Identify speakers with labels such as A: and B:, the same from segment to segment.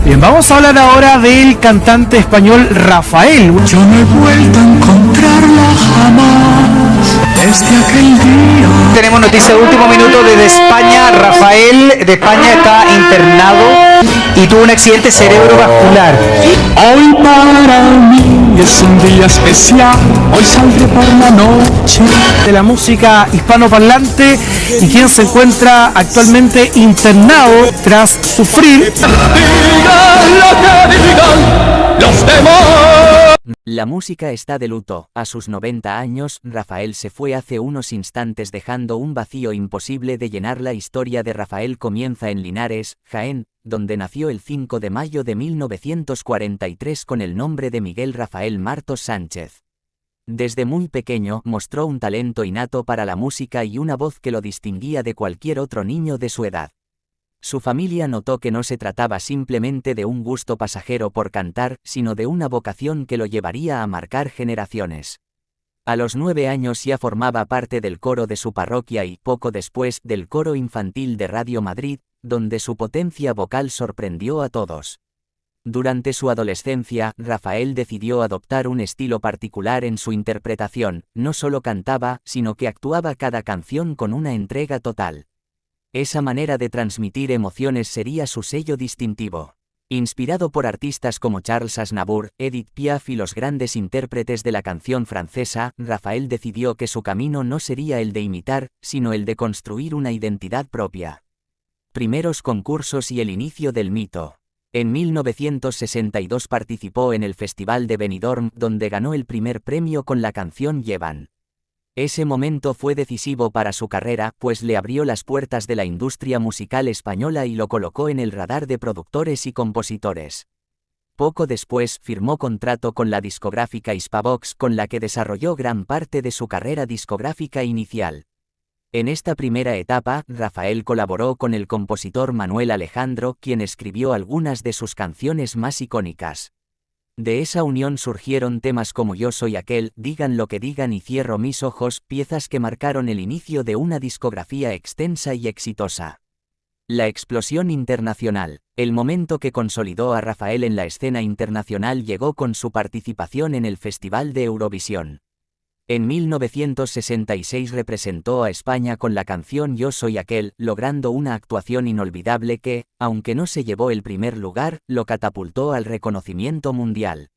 A: Bien, vamos a hablar ahora del cantante español Rafael.
B: Yo no he vuelto a encontrarla jamás desde aquel día.
A: Tenemos noticia de último minuto desde España. Rafael de España está internado y tuvo un accidente cerebrovascular.
B: Hoy para mí es un día especial. Hoy saldré por la noche.
A: De la música hispanoparlante y quien se encuentra actualmente internado tras sufrir.
B: Digan lo que digan los demás.
C: La música está de luto. A sus 90 años, Rafael se fue hace unos instantes dejando un vacío imposible de llenar. La historia de Rafael comienza en Linares, Jaén, donde nació el 5 de mayo de 1943 con el nombre de Miguel Rafael Martos Sánchez. Desde muy pequeño mostró un talento innato para la música y una voz que lo distinguía de cualquier otro niño de su edad. Su familia notó que no se trataba simplemente de un gusto pasajero por cantar, sino de una vocación que lo llevaría a marcar generaciones. A los 9 años ya formaba parte del coro de su parroquia y, poco después, del coro infantil de Radio Madrid, donde su potencia vocal sorprendió a todos. Durante su adolescencia, Rafael decidió adoptar un estilo particular en su interpretación. No solo cantaba, sino que actuaba cada canción con una entrega total. Esa manera de transmitir emociones sería su sello distintivo. Inspirado por artistas como Charles Aznavour, Edith Piaf y los grandes intérpretes de la canción francesa, Rafael decidió que su camino no sería el de imitar, sino el de construir una identidad propia. Primeros concursos y el inicio del mito. En 1962 participó en el Festival de Benidorm, donde ganó el primer premio con la canción Llevan. Ese momento fue decisivo para su carrera, pues le abrió las puertas de la industria musical española y lo colocó en el radar de productores y compositores. Poco después firmó contrato con la discográfica Hispavox, con la que desarrolló gran parte de su carrera discográfica inicial. En esta primera etapa, Rafael colaboró con el compositor Manuel Alejandro, quien escribió algunas de sus canciones más icónicas. De esa unión surgieron temas como Yo soy aquel, Digan lo que digan y Cierro mis ojos, piezas que marcaron el inicio de una discografía extensa y exitosa. La explosión internacional. El momento que consolidó a Rafael en la escena internacional llegó con su participación en el Festival de Eurovisión. En 1966 representó a España con la canción Yo soy aquel, logrando una actuación inolvidable que, aunque no se llevó el primer lugar, lo catapultó al reconocimiento mundial.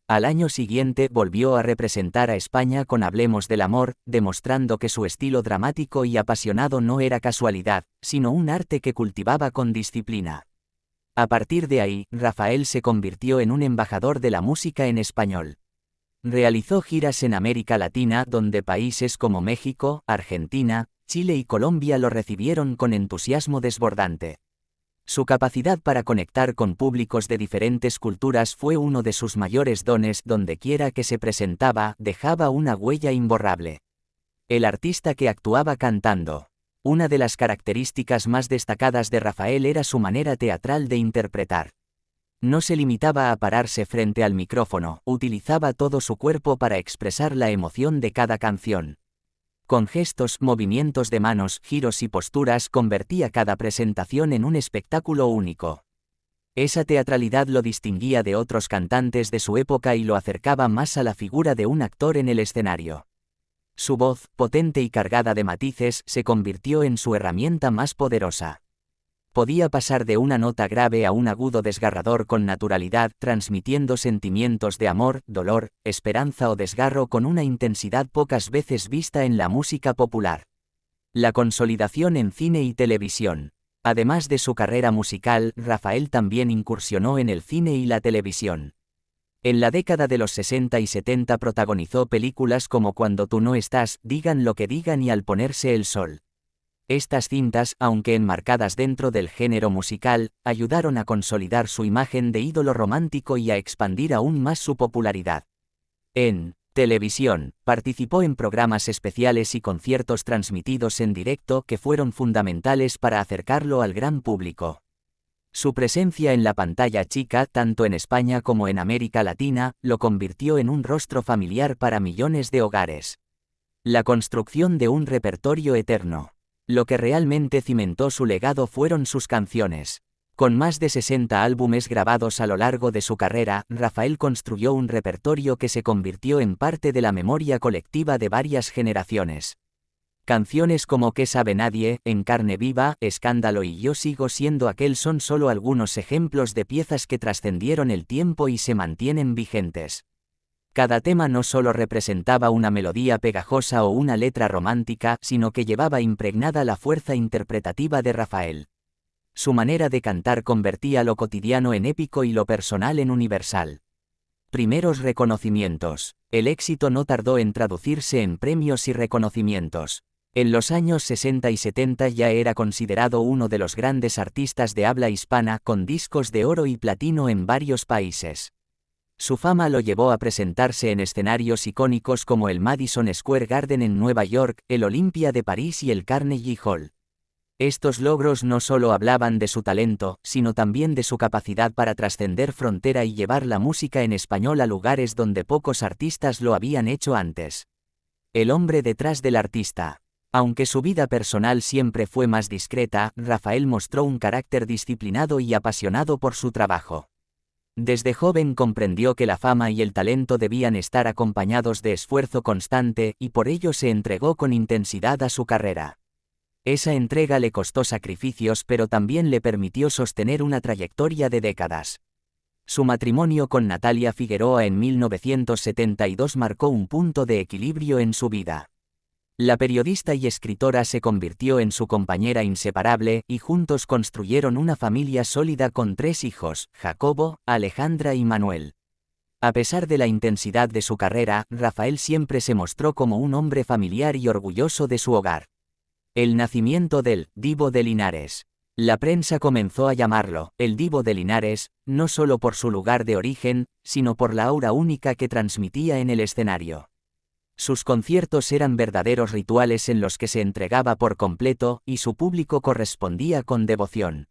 C: Al año siguiente volvió a representar a España con Hablemos del amor, demostrando que su estilo dramático y apasionado no era casualidad, sino un arte que cultivaba con disciplina. A partir de ahí, Rafael se convirtió en un embajador de la música en español. Realizó giras en América Latina, donde países como México, Argentina, Chile y Colombia lo recibieron con entusiasmo desbordante. Su capacidad para conectar con públicos de diferentes culturas fue uno de sus mayores dones. Dondequiera que se presentaba, dejaba una huella imborrable. El artista que actuaba cantando. Una de las características más destacadas de Rafael era su manera teatral de interpretar. No se limitaba a pararse frente al micrófono, utilizaba todo su cuerpo para expresar la emoción de cada canción. Con gestos, movimientos de manos, giros y posturas convertía cada presentación en un espectáculo único. Esa teatralidad lo distinguía de otros cantantes de su época y lo acercaba más a la figura de un actor en el escenario. Su voz, potente y cargada de matices, se convirtió en su herramienta más poderosa. Podía pasar de una nota grave a un agudo desgarrador con naturalidad, transmitiendo sentimientos de amor, dolor, esperanza o desgarro con una intensidad pocas veces vista en la música popular. La consolidación en cine y televisión. Además de su carrera musical, Rafael también incursionó en el cine y la televisión. En la década de los 60 y 70 protagonizó películas como Cuando tú no estás, Digan lo que digan y Al ponerse el sol. Estas cintas, aunque enmarcadas dentro del género musical, ayudaron a consolidar su imagen de ídolo romántico y a expandir aún más su popularidad. En televisión, participó en programas especiales y conciertos transmitidos en directo que fueron fundamentales para acercarlo al gran público. Su presencia en la pantalla chica, tanto en España como en América Latina, lo convirtió en un rostro familiar para millones de hogares. La construcción de un repertorio eterno. Lo que realmente cimentó su legado fueron sus canciones. Con más de 60 álbumes grabados a lo largo de su carrera, Rafael construyó un repertorio que se convirtió en parte de la memoria colectiva de varias generaciones. Canciones como ¿Qué sabe nadie?, En carne viva, Escándalo y Yo sigo siendo aquel son solo algunos ejemplos de piezas que trascendieron el tiempo y se mantienen vigentes. Cada tema no solo representaba una melodía pegajosa o una letra romántica, sino que llevaba impregnada la fuerza interpretativa de Rafael. Su manera de cantar convertía lo cotidiano en épico y lo personal en universal. Primeros reconocimientos. El éxito no tardó en traducirse en premios y reconocimientos. En los años 60 y 70 ya era considerado uno de los grandes artistas de habla hispana, con discos de oro y platino en varios países. Su fama lo llevó a presentarse en escenarios icónicos como el Madison Square Garden en Nueva York, el Olympia de París y el Carnegie Hall. Estos logros no solo hablaban de su talento, sino también de su capacidad para trascender frontera y llevar la música en español a lugares donde pocos artistas lo habían hecho antes. El hombre detrás del artista. Aunque su vida personal siempre fue más discreta, Rafael mostró un carácter disciplinado y apasionado por su trabajo. Desde joven comprendió que la fama y el talento debían estar acompañados de esfuerzo constante, y por ello se entregó con intensidad a su carrera. Esa entrega le costó sacrificios, pero también le permitió sostener una trayectoria de décadas. Su matrimonio con Natalia Figueroa en 1972 marcó un punto de equilibrio en su vida. La periodista y escritora se convirtió en su compañera inseparable, y juntos construyeron una familia sólida con 3 hijos, Jacobo, Alejandra y Manuel. A pesar de la intensidad de su carrera, Rafael siempre se mostró como un hombre familiar y orgulloso de su hogar. El nacimiento del Divo de Linares. La prensa comenzó a llamarlo el Divo de Linares, no solo por su lugar de origen, sino por la aura única que transmitía en el escenario. Sus conciertos eran verdaderos rituales en los que se entregaba por completo, y su público correspondía con devoción.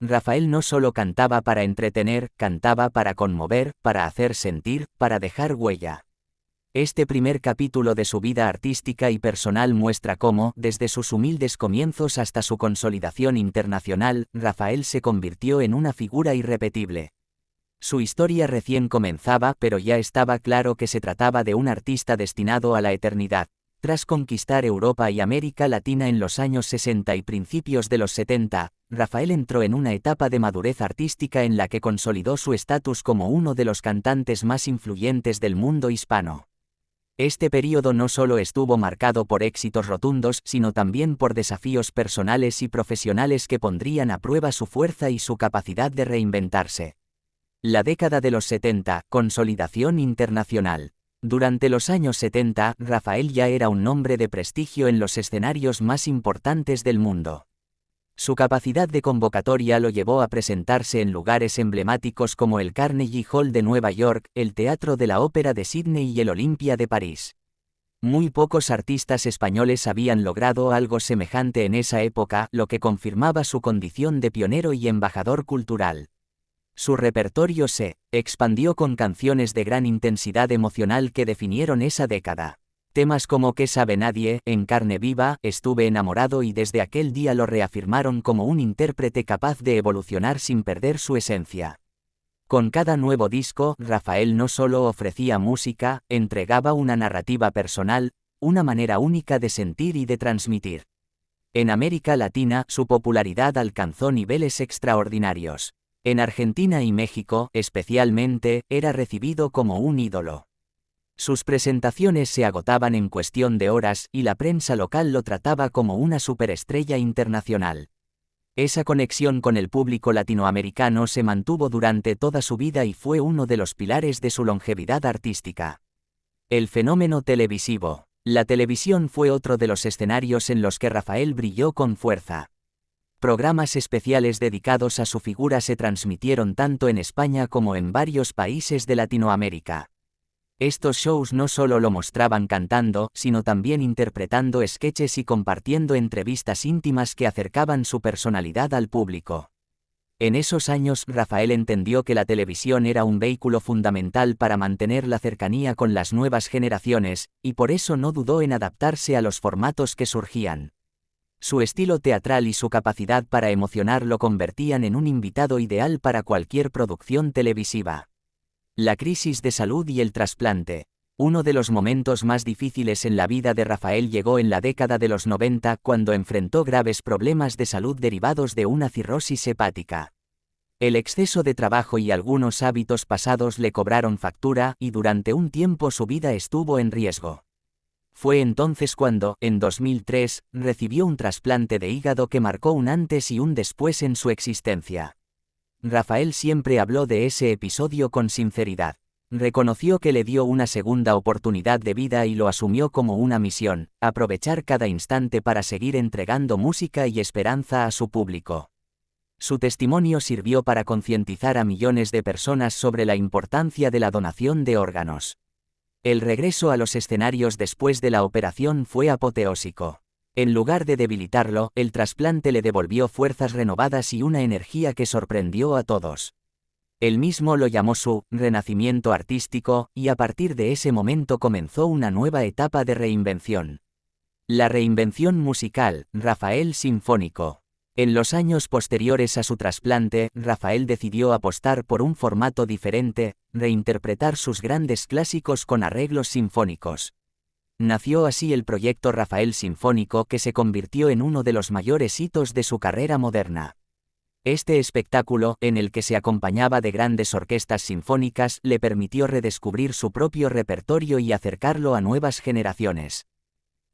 C: Rafael no solo cantaba para entretener, cantaba para conmover, para hacer sentir, para dejar huella. Este primer capítulo de su vida artística y personal muestra cómo, desde sus humildes comienzos hasta su consolidación internacional, Rafael se convirtió en una figura irrepetible. Su historia recién comenzaba, pero ya estaba claro que se trataba de un artista destinado a la eternidad. Tras conquistar Europa y América Latina en los años 60 y principios de los 70, Rafael entró en una etapa de madurez artística en la que consolidó su estatus como uno de los cantantes más influyentes del mundo hispano. Este período no solo estuvo marcado por éxitos rotundos, sino también por desafíos personales y profesionales que pondrían a prueba su fuerza y su capacidad de reinventarse. La década de los 70, consolidación internacional. Durante los años 70, Rafael ya era un nombre de prestigio en los escenarios más importantes del mundo. Su capacidad de convocatoria lo llevó a presentarse en lugares emblemáticos como el Carnegie Hall de Nueva York, el Teatro de la Ópera de Sídney y el Olympia de París. Muy pocos artistas españoles habían logrado algo semejante en esa época, lo que confirmaba su condición de pionero y embajador cultural. Su repertorio se expandió con canciones de gran intensidad emocional que definieron esa década. Temas como ¿Qué sabe nadie?, En carne viva, Estuve enamorado y desde aquel día lo reafirmaron como un intérprete capaz de evolucionar sin perder su esencia. Con cada nuevo disco, Rafael no solo ofrecía música, entregaba una narrativa personal, una manera única de sentir y de transmitir. En América Latina, su popularidad alcanzó niveles extraordinarios. En Argentina y México, especialmente, era recibido como un ídolo. Sus presentaciones se agotaban en cuestión de horas, y la prensa local lo trataba como una superestrella internacional. Esa conexión con el público latinoamericano se mantuvo durante toda su vida y fue uno de los pilares de su longevidad artística. El fenómeno televisivo. La televisión fue otro de los escenarios en los que Rafael brilló con fuerza. Programas especiales dedicados a su figura se transmitieron tanto en España como en varios países de Latinoamérica. Estos shows no solo lo mostraban cantando, sino también interpretando sketches y compartiendo entrevistas íntimas que acercaban su personalidad al público. En esos años, Rafael entendió que la televisión era un vehículo fundamental para mantener la cercanía con las nuevas generaciones, y por eso no dudó en adaptarse a los formatos que surgían. Su estilo teatral y su capacidad para emocionar lo convertían en un invitado ideal para cualquier producción televisiva. La crisis de salud y el trasplante. Uno de los momentos más difíciles en la vida de Rafael llegó en la década de los 90 cuando enfrentó graves problemas de salud derivados de una cirrosis hepática. El exceso de trabajo y algunos hábitos pasados le cobraron factura y durante un tiempo su vida estuvo en riesgo. Fue entonces cuando, en 2003, recibió un trasplante de hígado que marcó un antes y un después en su existencia. Rafael siempre habló de ese episodio con sinceridad. Reconoció que le dio una segunda oportunidad de vida y lo asumió como una misión, aprovechar cada instante para seguir entregando música y esperanza a su público. Su testimonio sirvió para concientizar a millones de personas sobre la importancia de la donación de órganos. El regreso a los escenarios después de la operación fue apoteósico. En lugar de debilitarlo, el trasplante le devolvió fuerzas renovadas y una energía que sorprendió a todos. Él mismo lo llamó su renacimiento artístico, y a partir de ese momento comenzó una nueva etapa de reinvención. La reinvención musical, Rafael Sinfónico. En los años posteriores a su trasplante, Rafael decidió apostar por un formato diferente, reinterpretar sus grandes clásicos con arreglos sinfónicos. Nació así el proyecto Rafael Sinfónico, que se convirtió en uno de los mayores hitos de su carrera moderna. Este espectáculo, en el que se acompañaba de grandes orquestas sinfónicas, le permitió redescubrir su propio repertorio y acercarlo a nuevas generaciones.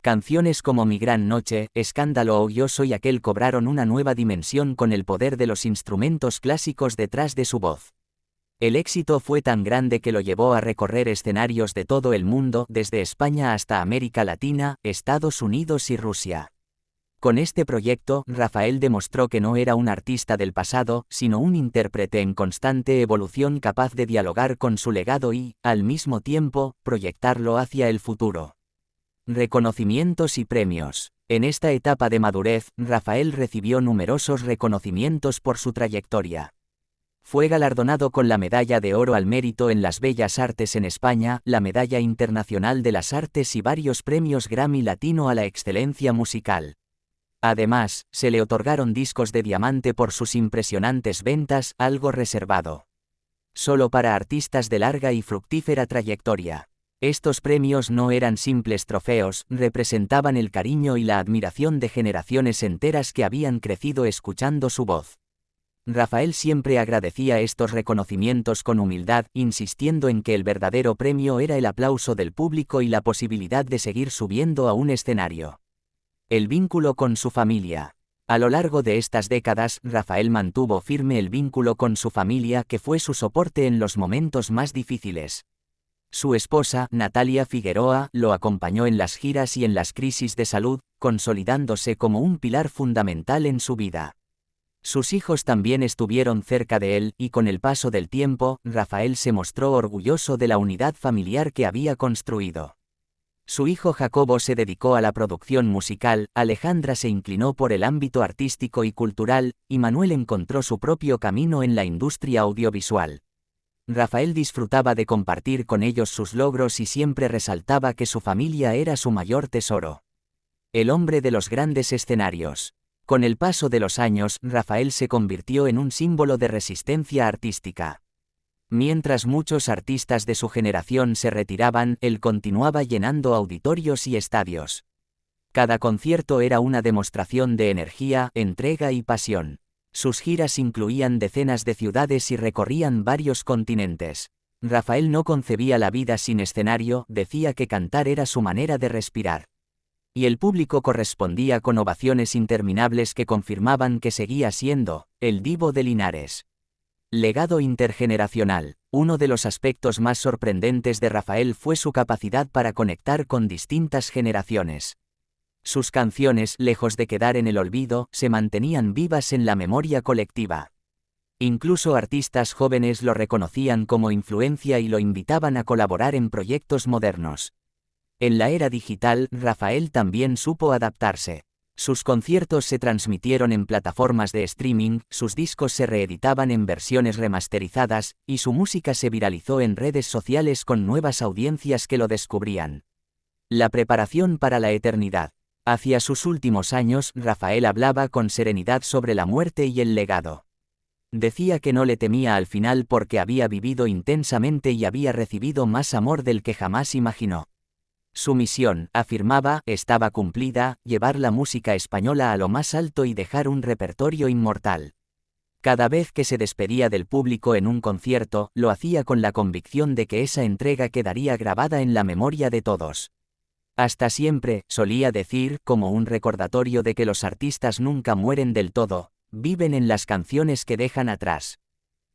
C: Canciones como Mi Gran Noche, Escándalo o Yo Soy Aquel cobraron una nueva dimensión con el poder de los instrumentos clásicos detrás de su voz. El éxito fue tan grande que lo llevó a recorrer escenarios de todo el mundo, desde España hasta América Latina, Estados Unidos y Rusia. Con este proyecto, Rafael demostró que no era un artista del pasado, sino un intérprete en constante evolución capaz de dialogar con su legado y, al mismo tiempo, proyectarlo hacia el futuro. Reconocimientos y premios. En esta etapa de madurez, Rafael recibió numerosos reconocimientos por su trayectoria. Fue galardonado con la Medalla de Oro al Mérito en las Bellas Artes en España, la Medalla Internacional de las Artes y varios premios Grammy Latino a la excelencia musical. Además, se le otorgaron discos de diamante por sus impresionantes ventas, algo reservado solo para artistas de larga y fructífera trayectoria. Estos premios no eran simples trofeos, representaban el cariño y la admiración de generaciones enteras que habían crecido escuchando su voz. Rafael siempre agradecía estos reconocimientos con humildad, insistiendo en que el verdadero premio era el aplauso del público y la posibilidad de seguir subiendo a un escenario. El vínculo con su familia. A lo largo de estas décadas, Rafael mantuvo firme el vínculo con su familia, que fue su soporte en los momentos más difíciles. Su esposa, Natalia Figueroa, lo acompañó en las giras y en las crisis de salud, consolidándose como un pilar fundamental en su vida. Sus hijos también estuvieron cerca de él, y con el paso del tiempo, Rafael se mostró orgulloso de la unidad familiar que había construido. Su hijo Jacobo se dedicó a la producción musical, Alejandra se inclinó por el ámbito artístico y cultural, y Manuel encontró su propio camino en la industria audiovisual. Rafael disfrutaba de compartir con ellos sus logros y siempre resaltaba que su familia era su mayor tesoro. El hombre de los grandes escenarios. Con el paso de los años, Rafael se convirtió en un símbolo de resistencia artística. Mientras muchos artistas de su generación se retiraban, él continuaba llenando auditorios y estadios. Cada concierto era una demostración de energía, entrega y pasión. Sus giras incluían decenas de ciudades y recorrían varios continentes. Rafael no concebía la vida sin escenario, decía que cantar era su manera de respirar. Y el público correspondía con ovaciones interminables que confirmaban que seguía siendo el divo de Linares. Legado intergeneracional. Uno de los aspectos más sorprendentes de Rafael fue su capacidad para conectar con distintas generaciones. Sus canciones, lejos de quedar en el olvido, se mantenían vivas en la memoria colectiva. Incluso artistas jóvenes lo reconocían como influencia y lo invitaban a colaborar en proyectos modernos. En la era digital, Rafael también supo adaptarse. Sus conciertos se transmitieron en plataformas de streaming, sus discos se reeditaban en versiones remasterizadas, y su música se viralizó en redes sociales con nuevas audiencias que lo descubrían. La preparación para la eternidad. Hacia sus últimos años, Rafael hablaba con serenidad sobre la muerte y el legado. Decía que no le temía al final porque había vivido intensamente y había recibido más amor del que jamás imaginó. Su misión, afirmaba, estaba cumplida: llevar la música española a lo más alto y dejar un repertorio inmortal. Cada vez que se despedía del público en un concierto, lo hacía con la convicción de que esa entrega quedaría grabada en la memoria de todos. Hasta siempre, solía decir, como un recordatorio de que los artistas nunca mueren del todo, viven en las canciones que dejan atrás.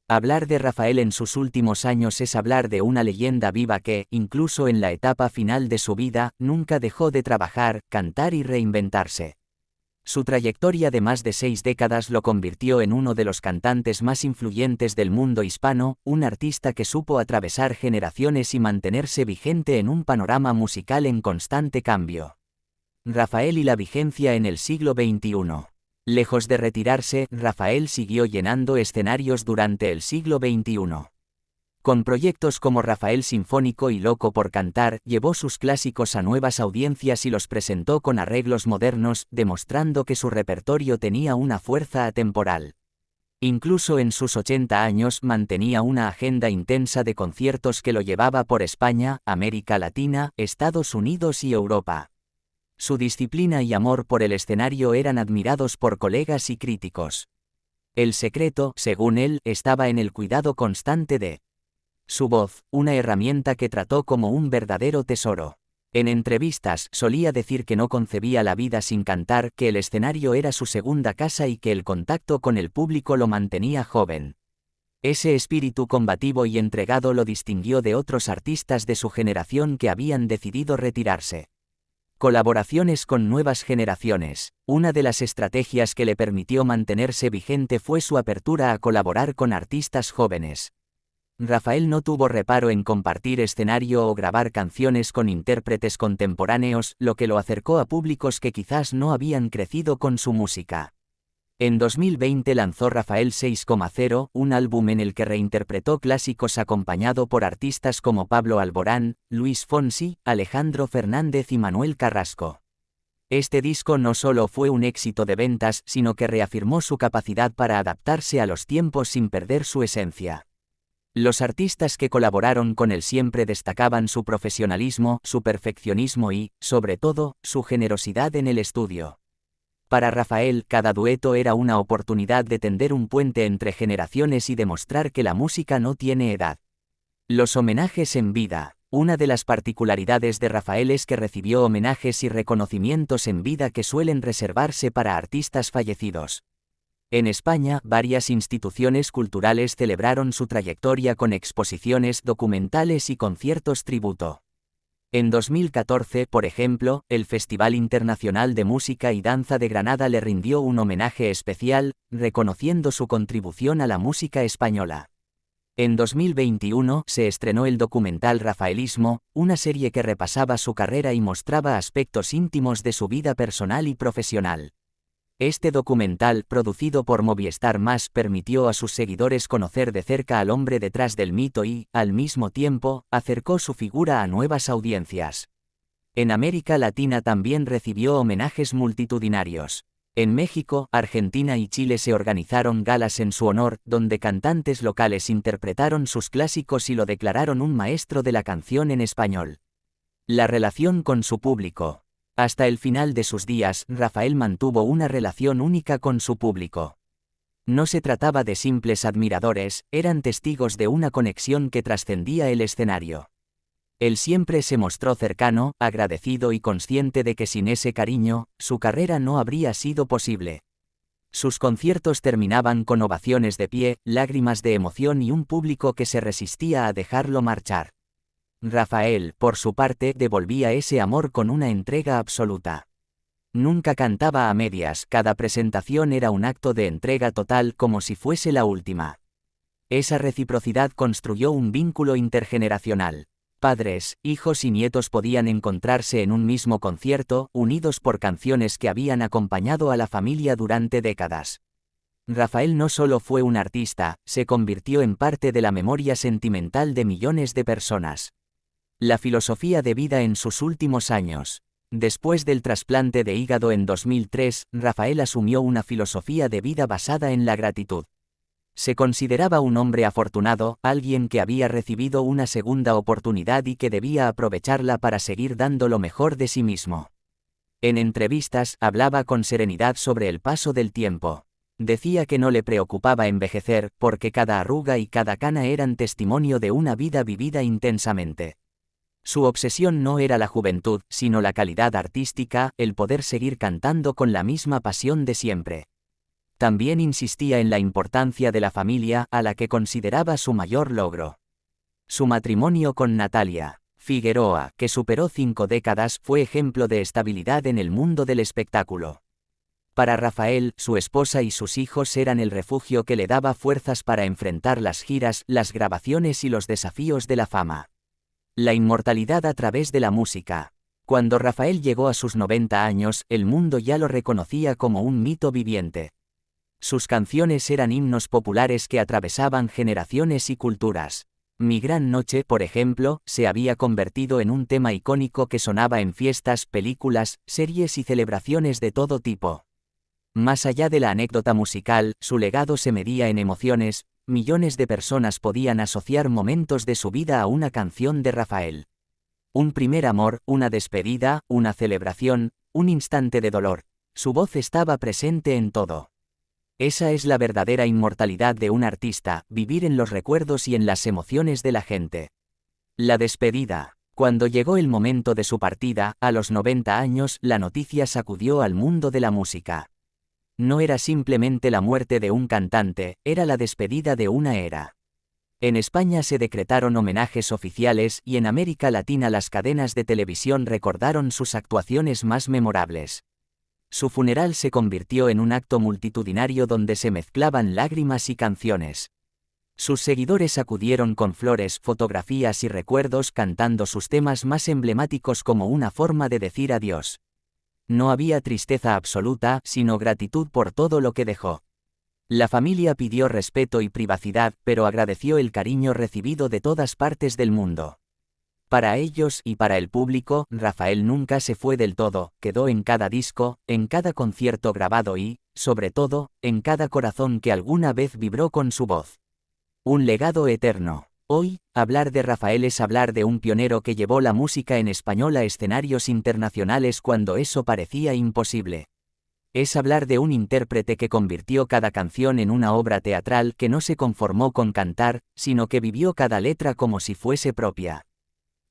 C: Hablar de Rafael en sus últimos años es hablar de una leyenda viva que, incluso en la etapa final de su vida, nunca dejó de trabajar, cantar y reinventarse. Su trayectoria de más de 6 décadas lo convirtió en uno de los cantantes más influyentes del mundo hispano, un artista que supo atravesar generaciones y mantenerse vigente en un panorama musical en constante cambio. Rafael y la vigencia en el siglo XXI. Lejos de retirarse, Rafael siguió llenando escenarios durante el siglo XXI. Con proyectos como Rafael Sinfónico y Loco por Cantar, llevó sus clásicos a nuevas audiencias y los presentó con arreglos modernos, demostrando que su repertorio tenía una fuerza atemporal. Incluso en sus 80 años mantenía una agenda intensa de conciertos que lo llevaba por España, América Latina, Estados Unidos y Europa. Su disciplina y amor por el escenario eran admirados por colegas y críticos. El secreto, según él, estaba en el cuidado constante de su voz, una herramienta que trató como un verdadero tesoro. En entrevistas solía decir que no concebía la vida sin cantar, que el escenario era su segunda casa y que el contacto con el público lo mantenía joven. Ese espíritu combativo y entregado lo distinguió de otros artistas de su generación que habían decidido retirarse. Colaboraciones con nuevas generaciones. Una de las estrategias que le permitió mantenerse vigente fue su apertura a colaborar con artistas jóvenes. Rafael no tuvo reparo en compartir escenario o grabar canciones con intérpretes contemporáneos, lo que lo acercó a públicos que quizás no habían crecido con su música. En 2020 lanzó Rafael 6,0, un álbum en el que reinterpretó clásicos acompañado por artistas como Pablo Alborán, Luis Fonsi, Alejandro Fernández y Manuel Carrasco. Este disco no solo fue un éxito de ventas, sino que reafirmó su capacidad para adaptarse a los tiempos sin perder su esencia. Los artistas que colaboraron con él siempre destacaban su profesionalismo, su perfeccionismo y, sobre todo, su generosidad en el estudio. Para Rafael, cada dueto era una oportunidad de tender un puente entre generaciones y demostrar que la música no tiene edad. Los homenajes en vida. Una de las particularidades de Rafael es que recibió homenajes y reconocimientos en vida que suelen reservarse para artistas fallecidos. En España, varias instituciones culturales celebraron su trayectoria con exposiciones, documentales y conciertos tributo. En 2014, por ejemplo, el Festival Internacional de Música y Danza de Granada le rindió un homenaje especial, reconociendo su contribución a la música española. En 2021 se estrenó el documental Rafaelismo, una serie que repasaba su carrera y mostraba aspectos íntimos de su vida personal y profesional. Este documental, producido por Movistar Más, permitió a sus seguidores conocer de cerca al hombre detrás del mito y, al mismo tiempo, acercó su figura a nuevas audiencias. En América Latina también recibió homenajes multitudinarios. En México, Argentina y Chile se organizaron galas en su honor, donde cantantes locales interpretaron sus clásicos y lo declararon un maestro de la canción en español. La relación con su público. Hasta el final de sus días, Rafael mantuvo una relación única con su público. No se trataba de simples admiradores, eran testigos de una conexión que trascendía el escenario. Él siempre se mostró cercano, agradecido y consciente de que sin ese cariño, su carrera no habría sido posible. Sus conciertos terminaban con ovaciones de pie, lágrimas de emoción y un público que se resistía a dejarlo marchar. Rafael, por su parte, devolvía ese amor con una entrega absoluta. Nunca cantaba a medias, cada presentación era un acto de entrega total como si fuese la última. Esa reciprocidad construyó un vínculo intergeneracional. Padres, hijos y nietos podían encontrarse en un mismo concierto, unidos por canciones que habían acompañado a la familia durante décadas. Rafael no solo fue un artista, se convirtió en parte de la memoria sentimental de millones de personas. La filosofía de vida en sus últimos años. Después del trasplante de hígado en 2003, Rafael asumió una filosofía de vida basada en la gratitud. Se consideraba un hombre afortunado, alguien que había recibido una segunda oportunidad y que debía aprovecharla para seguir dando lo mejor de sí mismo. En entrevistas, hablaba con serenidad sobre el paso del tiempo. Decía que no le preocupaba envejecer, porque cada arruga y cada cana eran testimonio de una vida vivida intensamente. Su obsesión no era la juventud, sino la calidad artística, el poder seguir cantando con la misma pasión de siempre. También insistía en la importancia de la familia, a la que consideraba su mayor logro. Su matrimonio con Natalia Figueroa, que superó 5 décadas, fue ejemplo de estabilidad en el mundo del espectáculo. Para Rafael, su esposa y sus hijos eran el refugio que le daba fuerzas para enfrentar las giras, las grabaciones y los desafíos de la fama. La inmortalidad a través de la música. Cuando Rafael llegó a sus 90 años, el mundo ya lo reconocía como un mito viviente. Sus canciones eran himnos populares que atravesaban generaciones y culturas. Mi gran noche, por ejemplo, se había convertido en un tema icónico que sonaba en fiestas, películas, series y celebraciones de todo tipo. Más allá de la anécdota musical, su legado se medía en emociones. Millones de personas podían asociar momentos de su vida a una canción de Rafael. Un primer amor, una despedida, una celebración, un instante de dolor. Su voz estaba presente en todo. Esa es la verdadera inmortalidad de un artista, vivir en los recuerdos y en las emociones de la gente. La despedida. Cuando llegó el momento de su partida, a los 90 años, la noticia sacudió al mundo de la música. No era simplemente la muerte de un cantante, era la despedida de una era. En España se decretaron homenajes oficiales y en América Latina las cadenas de televisión recordaron sus actuaciones más memorables. Su funeral se convirtió en un acto multitudinario donde se mezclaban lágrimas y canciones. Sus seguidores acudieron con flores, fotografías y recuerdos cantando sus temas más emblemáticos como una forma de decir adiós. No había tristeza absoluta, sino gratitud por todo lo que dejó. La familia pidió respeto y privacidad, pero agradeció el cariño recibido de todas partes del mundo. Para ellos y para el público, Rafael nunca se fue del todo, quedó en cada disco, en cada concierto grabado y, sobre todo, en cada corazón que alguna vez vibró con su voz. Un legado eterno. Hoy, hablar de Rafael es hablar de un pionero que llevó la música en español a escenarios internacionales cuando eso parecía imposible. Es hablar de un intérprete que convirtió cada canción en una obra teatral que no se conformó con cantar, sino que vivió cada letra como si fuese propia.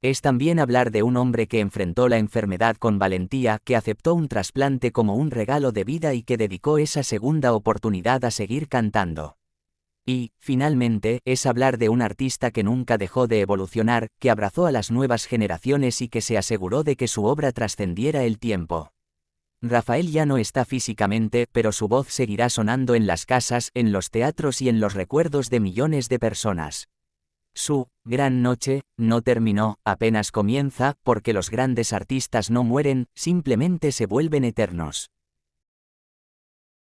C: Es también hablar de un hombre que enfrentó la enfermedad con valentía, que aceptó un trasplante como un regalo de vida y que dedicó esa segunda oportunidad a seguir cantando. Y, finalmente, es hablar de un artista que nunca dejó de evolucionar, que abrazó a las nuevas generaciones y que se aseguró de que su obra trascendiera el tiempo. Rafael ya no está físicamente, pero su voz seguirá sonando en las casas, en los teatros y en los recuerdos de millones de personas. Su gran noche no terminó, apenas comienza, porque los grandes artistas no mueren, simplemente se vuelven eternos.